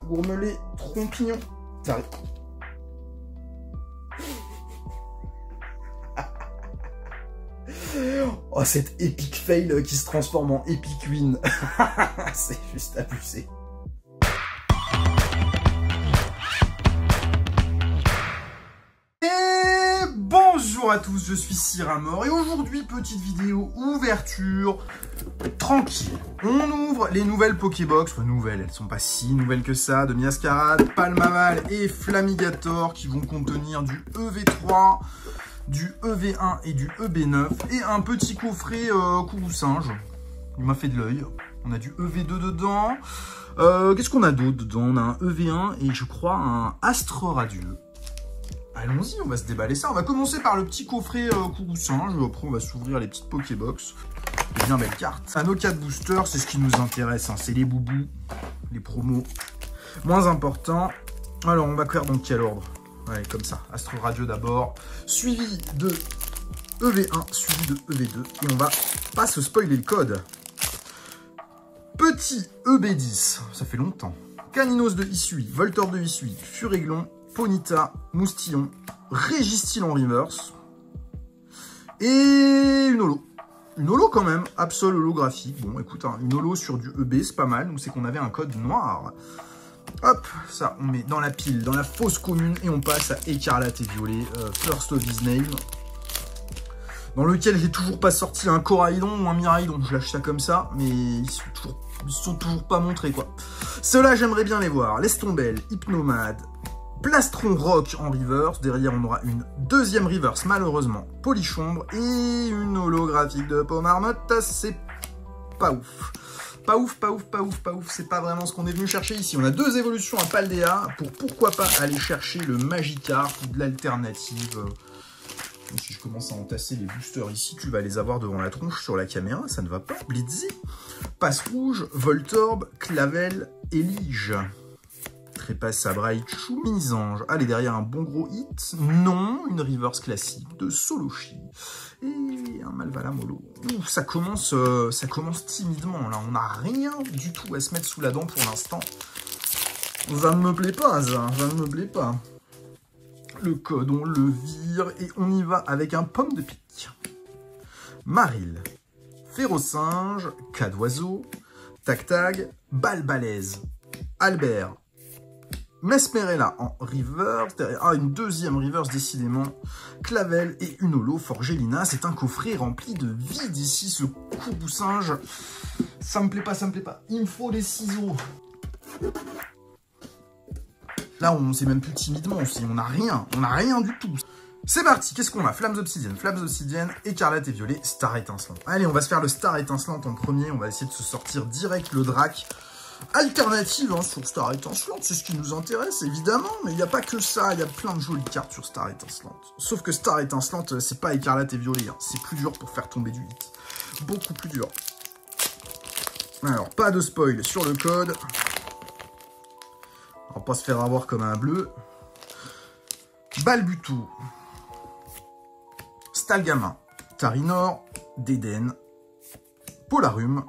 Gourmelet, Trompignon. Ça arrive. Oh, cette epic fail qui se transforme en epic win. C'est juste abusé. Et bonjour à tous, je suis Cyramor et aujourd'hui, petite vidéo ouverture tranquille. On ouvre les nouvelles Pokébox, enfin nouvelles, elles sont pas si nouvelles que ça, de Miascarade, Palmamal et Flamigator qui vont contenir du EV3, du EV1 et du EB9 et un petit coffret Coucou Singe. Il m'a fait de l'œil. On a du EV2 dedans. Qu'est-ce qu'on a d'autre dedans? On a un EV1 et je crois un Astre Radieux. Allons-y, on va se déballer ça. On va commencer par le petit coffret Coucou Singe. Après, on va s'ouvrir les petites Pokébox. Bien belle carte. Anneau 4 Booster, c'est ce qui nous intéresse. Hein. C'est les boubous, les promos. Moins important. Alors, on va faire dans quel ordre? Ouais, comme ça. Astre Radio d'abord, suivi de EV1, suivi de EV2. Et on va pas se spoiler le code. Petit EB10, ça fait longtemps. Caninos de Isui, Voltorb de Isui, Furéglon, Ponyta, Moustillon, Registeel en reverse. Et une holo. Une holo quand même, Absol holographique. Bon, écoute, hein, une holo sur du EB, c'est pas mal. Donc c'est qu'on avait un code noir. Hop, ça, on met dans la pile, dans la fosse commune, et on passe à Écarlate et Violet, First of His Name, dans lequel j'ai toujours pas sorti un Coraidon ou un Miraidon. Je lâche ça comme ça, mais ils sont toujours pas montrés, quoi. Ceux-là, j'aimerais bien les voir. Lestombelle, Hypnomade, Plastron Rock en reverse. Derrière, on aura une deuxième reverse, malheureusement, Polichombre, et une holographique de Pomarmotte. C'est pas ouf. Pas ouf, pas ouf, pas ouf, pas ouf. C'est pas vraiment ce qu'on est venu chercher ici. On a deux évolutions à Paldea pour pourquoi pas aller chercher le Magikarp ou de l'alternative. Si je commence à entasser les boosters ici, tu vas les avoir devant la tronche sur la caméra. Ça ne va pas. Blitzy, Passe Rouge, Voltorb, Clavel, Elige. Trépasse, Sabraichu, Minisange. Allez, derrière un bon gros hit. Non, une reverse classique de Solochi. Et un Malvala Molo. Ouf, ça commence timidement, là. On n'a rien du tout à se mettre sous la dent pour l'instant. Ça ne me plaît pas, ça. Ça ne me plaît pas. Le code, on le vire. Et on y va avec un Pomme de Pique. Maril. Férocinge. Cadoiseau. Tac-Tag. Balbalaise. Albert. Mesmerella en reverse, une deuxième reverse décidément, Clavel et une holo Forgelina. C'est un coffret rempli de vide ici, ce Coucou Singe. Ça me plaît pas, ça me plaît pas. Il me faut des ciseaux. Là, on sait même plus timidement aussi, on n'a rien du tout. C'est parti, qu'est-ce qu'on a? Flammes obsidiennes, Écarlate et Violet, Star étincelante. Allez, on va se faire le Star étincelante en premier, on va essayer de se sortir direct le Drac. Alternative hein, sur Star étincelante, c'est ce qui nous intéresse évidemment, mais il n'y a pas que ça, il y a plein de jolies cartes sur Star étincelante. Sauf que Star étincelante, c'est pas Écarlate et Violet, hein. C'est plus dur pour faire tomber du hit. Beaucoup plus dur. Alors, pas de spoil sur le code. On va pas se faire avoir comme un bleu. Balbuto. Stalgama. Tarinor. Déden. Polarum.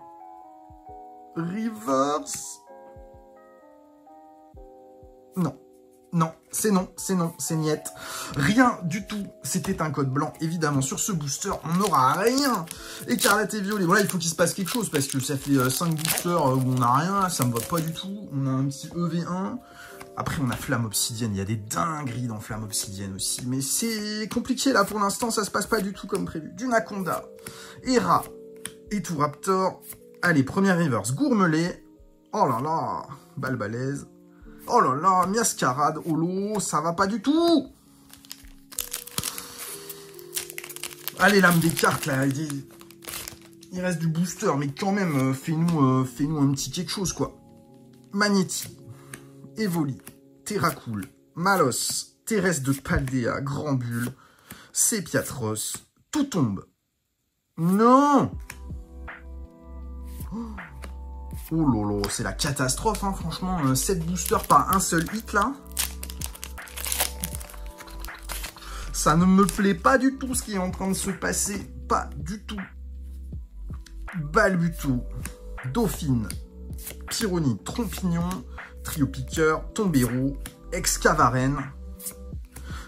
Reverse. Non, c'est niet. Rien du tout. C'était un code blanc. Évidemment, sur ce booster, on n'aura rien. Écarlate et Violet. Voilà, il faut qu'il se passe quelque chose parce que ça fait 5 boosters où on n'a rien. Ça me va pas du tout. On a un petit EV1. Après, on a Flamme Obsidienne. Il y a des dingueries dans Flamme Obsidienne aussi. Mais c'est compliqué là pour l'instant. Ça se passe pas du tout comme prévu. Du Naconda. Hera. Et tout Raptor. Allez, première reverse, Gourmelet. Oh là là, Balbalaise. Oh là là, Miascarade, holo, ça va pas du tout. Allez, lame des cartes, là. Il reste du booster, mais quand même, fais-nous un petit quelque chose, quoi. Magnéti, Evoli, Terracool, Malos, Thérèse de Paldea, Grand Bulle, Sépiatros, tout tombe. Non. Oh lolo, c'est la catastrophe, hein, franchement. 7 boosters par un seul hit, là. Ça ne me plaît pas du tout, ce qui est en train de se passer. Pas du tout. Balbuto, Dauphine, Pyronite, Trompignon, Trio Piqueur, Tombero, Excavaren,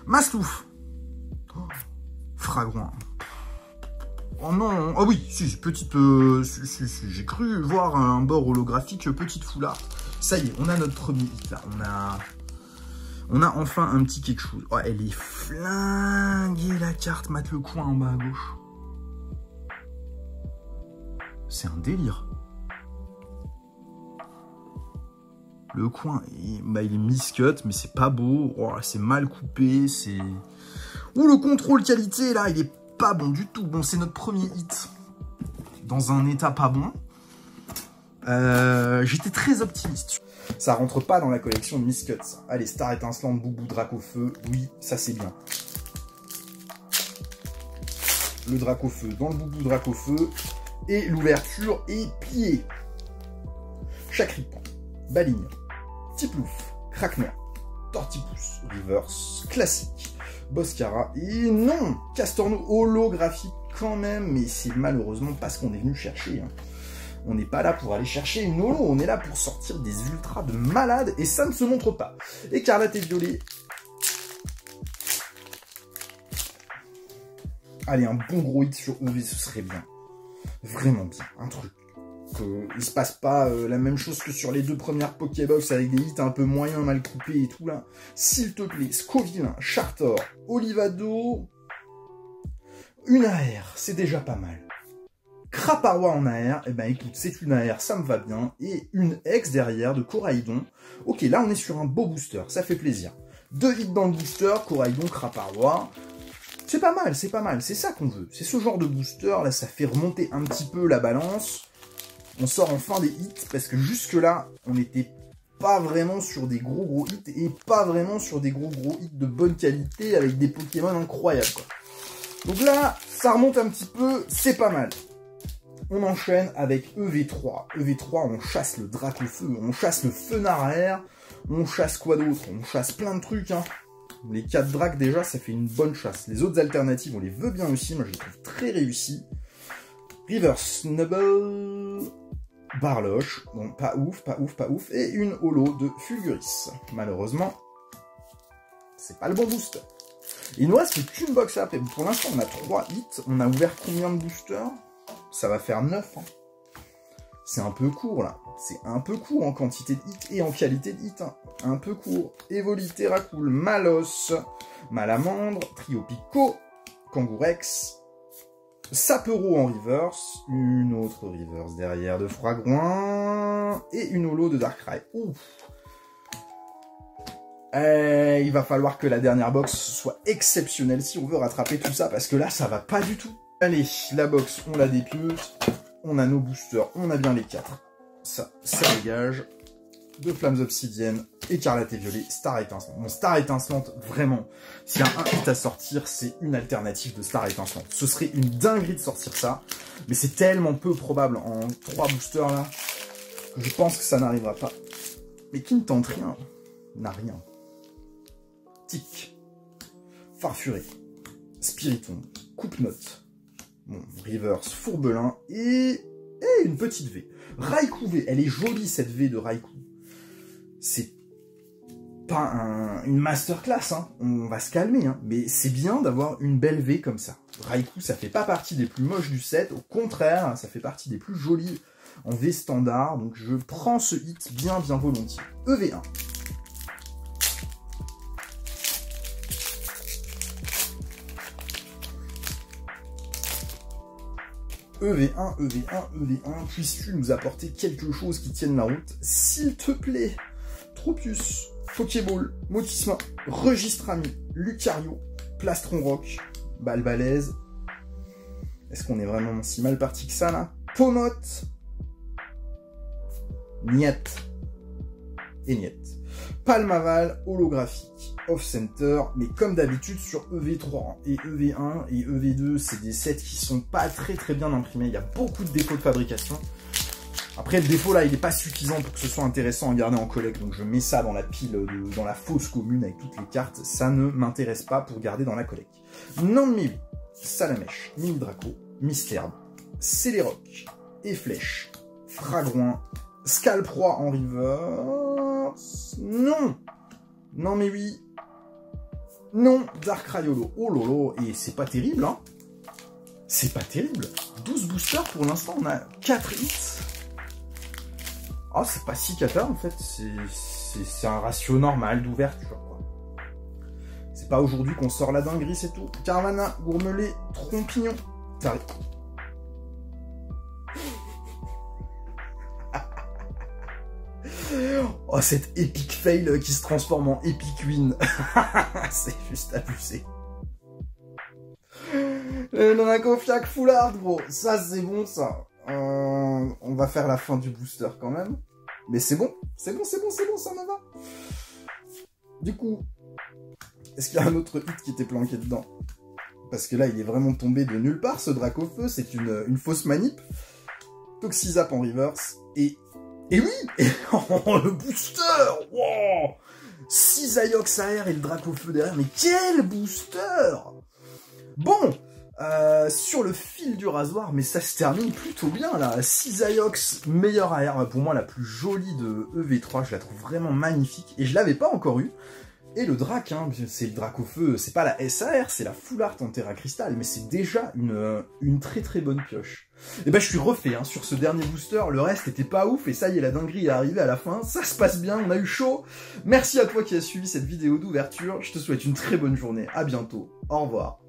Mastouf, oh, Fragouin. Oh non, ah oui, si, petite, j'ai cru voir un bord holographique, petite foulard. Ça y est, on a notre premier hit là, on a enfin un petit quelque chose. Oh, elle est flinguée la carte, mate le coin en bas à gauche. C'est un délire. Le coin, il est miscut, mais c'est pas beau. Oh, c'est mal coupé, c'est... Ouh, le contrôle qualité là, il est pas bon du tout. Bon, c'est notre premier hit dans un état pas bon. J'étais très optimiste. Ça rentre pas dans la collection de Miscut. Allez, Star étincelante, Boubou, Dracofeu. Oui, ça c'est bien. Le Dracofeu dans le Boubou Dracofeu. Et l'ouverture est pliée. Chacripan, Balignon, Tiplouf, Craquenoir, Tortipousse, Reverse, Classique, Boscara et non, Castorno holographique quand même, mais c'est malheureusement pas ce qu'on est venu chercher. Hein. On n'est pas là pour aller chercher une holo, on est là pour sortir des ultras de malades et ça ne se montre pas. Écarlate et violet. Allez, un bon gros hit sur EV, ce serait bien. Vraiment bien, un truc. Il se passe pas la même chose que sur les deux premières Pokébox avec des hits un peu moyens, mal coupés et tout là. S'il te plaît, Scovillain, Chartor, Olivado, une AR, c'est déjà pas mal. Craparois en AR, eh ben écoute, c'est une AR, ça me va bien. Et une X derrière de Coraidon. Ok, là on est sur un beau booster, ça fait plaisir. 2 hits dans le booster, Coraidon, Craparois. C'est pas mal, c'est ça qu'on veut. C'est ce genre de booster, là, ça fait remonter un petit peu la balance. On sort enfin des hits, parce que jusque-là, on n'était pas vraiment sur des gros hits, et pas vraiment sur des gros hits de bonne qualité, avec des Pokémon incroyables, quoi. Donc là, ça remonte un petit peu, c'est pas mal. On enchaîne avec EV3. EV3, on chasse le Dracofeu, on chasse le Fenard à air, on chasse quoi d'autre? On chasse plein de trucs, hein. Les 4 dracs, déjà, ça fait une bonne chasse. Les autres alternatives, on les veut bien aussi. Moi, je les trouve très réussies. River Snubble. Barloche. Bon, pas ouf. Et une holo de Fulguris. Malheureusement, c'est pas le bon booster. Il nous reste qu'une box à après. Pour l'instant, on a 3 hits. On a ouvert combien de boosters? Ça va faire 9. Hein. C'est un peu court, là. C'est un peu court en quantité de hits et en qualité de hits. Hein. Un peu court. Evoli, Terracool, Malos, Malamandre, Trio Pico, Kangourex, Sapero en reverse, une autre reverse derrière de Fragouin, et une holo de Darkrai. Ouf. Il va falloir que la dernière box soit exceptionnelle si on veut rattraper tout ça, parce que là, ça va pas du tout. Allez, la box, on la dépieuse. On a nos boosters, on a bien les 4. Ça dégage. 2 flammes obsidiennes, écarlate et violet, Star étincelante. Bon, Star étincelante, vraiment, s'il y a un hit à sortir, c'est une alternative de Star étincelante. Ce serait une dinguerie de sortir ça, mais c'est tellement peu probable en 3 boosters là, que je pense que ça n'arrivera pas. Mais qui ne tente rien, n'a rien. Tic, Farfuré, Spiritomb, Coupe-Note, bon, Reverse, Fourbelin et une petite V. Raikou V, elle est jolie cette V de Raikou. C'est pas une masterclass, hein. On va se calmer, hein. Mais c'est bien d'avoir une belle V comme ça. Raikou, ça fait pas partie des plus moches du set, au contraire, ça fait partie des plus jolies en V standard, donc je prends ce hit bien volontiers. EV1. EV1, puisses-tu nous apporter quelque chose qui tienne la route, s'il te plaît? Tropius, Pokéball, Motisma, Registrami, Lucario, Plastron Rock, Balbalaise. Est-ce qu'on est vraiment si mal parti que ça, là? Pomote, Niet et Niet. Palmaval, holographique, off-center, mais comme d'habitude sur EV3 et EV1 et EV2, c'est des sets qui sont pas très bien imprimés, il y a beaucoup de défauts de fabrication. Après, le défaut là, il n'est pas suffisant pour que ce soit intéressant à garder en collecte, donc je mets ça dans la pile, dans la fosse commune avec toutes les cartes, ça ne m'intéresse pas pour garder dans la collecte. Nanmei, Salamèche, Mini Draco, Mystère, Céléroc, Efflèche, Fragouin, Scalproie en river, Non. Non, mais oui. Non, Dark Raiolo. Oh lolo, et c'est pas terrible, hein. C'est pas terrible. 12 boosters pour l'instant, on a 4 hits. Ah, c'est pas si cata, en fait. C'est un ratio normal d'ouverture, quoi. C'est pas aujourd'hui qu'on sort la dinguerie, c'est tout. Carvana, Gourmelet, Trompignon. T'arrives. Oh, cette epic fail qui se transforme en epic win. C'est juste abusé. Le Dracofiac full art, gros. Ça, c'est bon, ça. On va faire la fin du booster, quand même. Mais c'est bon. C'est bon, ça me va. Du coup, est-ce qu'il y a un autre hit qui était planqué dedans? Parce que là, il est vraiment tombé de nulle part, ce Dracofeu. C'est une fausse manip. Toxizap en reverse. Et oui. Oh, le booster. Wow, 6 Aiox AR et le Dracofeu derrière. Mais quel booster. Bon, sur le fil du rasoir, mais ça se termine plutôt bien, là. 6 Aiox, meilleure AR. Pour moi, la plus jolie de EV3. Je la trouve vraiment magnifique. Et je l'avais pas encore eu. Et le Drac, hein, c'est le Dracofeu, c'est pas la SAR, c'est la Full Art en Terra Crystal, mais c'est déjà une très très bonne pioche. Et ben je suis refait hein, sur ce dernier booster, le reste était pas ouf, et ça y est, la dinguerie est arrivée à la fin, ça se passe bien, on a eu chaud. Merci à toi qui as suivi cette vidéo d'ouverture, je te souhaite une très bonne journée, à bientôt, au revoir.